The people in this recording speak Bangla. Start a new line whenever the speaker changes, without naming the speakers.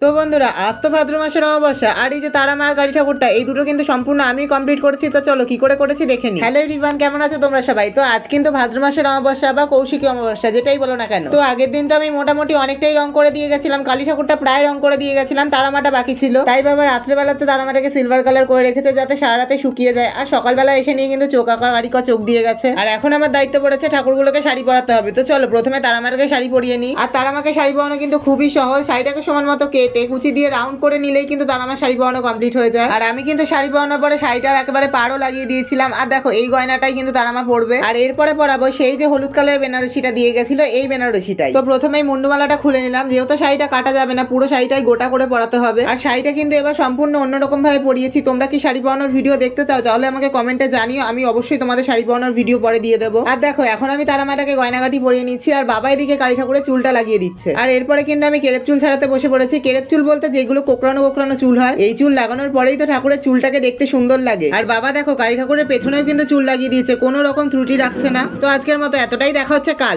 তো বন্ধুরা, আজ তো ভাদ্র মাসের অমাবস্যা, আর এই যে তারা মার কালী ঠাকুরটা, এই দুটো কিন্তু সম্পূর্ণ আমি কমপ্লিট করেছি। তো চলো কি করে করেছি দেখে নি। হ্যালো এভরিওয়ান, কেমন আছো তোমরা সবাই? তো আজ কিন্তু ভাদ্র মাসের অমাবস্যা বা কৌশিকী অমাবস্যা, যেটাই বলো না কেন। তো আগের দিন তো আমি মোটামুটি অনেকটাই রং করে দিয়ে গেছিলাম, কালী ঠাকুরটা প্রায় রং করে দিয়ে গেছিলাম, তারামাটা বাকি ছিল। তাই বাবা রাত্রেবেলাতে তারামাটাকে সিলভার কালার করে রেখেছে যাতে সারা রাতে শুকিয়ে যায়, আর সকালবেলা এসে নিয়ে কিন্তু চোখ আঁকা বাড়ি চোখ দিয়ে গেছে। আর এখন আমার দায়িত্ব পড়েছে ঠাকুরগুলোকে শাড়ি পরাতে হবে। তো চলো প্রথমে তারামাটাকে শাড়ি পরিয়ে নিই। আর তারামাকে শাড়ি পরানো কিন্তু খুবই সহজ। শাড়িটাকে সমান মতো কেটে কুচি দিয়ে রাউন্ড করে নিলেই কিন্তু তারামার শাড়ি পরানো কমপ্লিট হয়ে যায়। আর আমি কিন্তু শাড়ি পরানোর পরে শাড়িটার একেবারে পাড়ও লাগিয়ে দিয়েছিলাম। আর দেখো এই গয়নাটাই কিন্তু তারামা পরবে। আর এরপরে পরাবো সেই যে হলুদ কালারের বেনারসিটা দিয়ে গেছিল, এই বেনারসিটাই। তো প্রথমেই মুন্ডমালাটা খুলে নিলাম, যেহেতু শাড়িটা কাটা যাবে না, পুরো শাড়িটাই গোটা করে পরাতে হবে। আর শাড়িটা কিন্তু এবার সম্পূর্ণ অন্যরকম ভাবে পরিয়েছি। তোমরা কি শাড়ি পরানোর ভিডিও দেখতে চাও? তাহলে আমাকে কমেন্টে জানিও, আমি অবশ্যই তোমাদের শাড়ি পরানোর ভিডিও পরে দিয়ে দেবো। আর দেখো এখন আমি তারামাটাকে গয়নাগাটি পরিয়ে নিচ্ছি, আর বাবা এদিকে কালী ঠাকুরের চুলটা লাগিয়ে দিচ্ছে। আর এরপরে কিন্তু আমি কেরেপ চুল ছাড়াতে বসে পড়েছি। কেরেপ চুল বলতে যেগুলো কোকড়ানো কোকড়ানো চুল হয়, এই চুল লাগানোর পরেই তো ঠাকুরের চুলটাকে দেখতে সুন্দর লাগে। আর বাবা দেখো কালী ঠাকুরের পেছনেও কিন্তু চুল লাগিয়ে দিয়েছে, কোনো রকম ত্রুটি রাখছে না। তো আজকের মতো এতটাই, দেখা হচ্ছে কাল।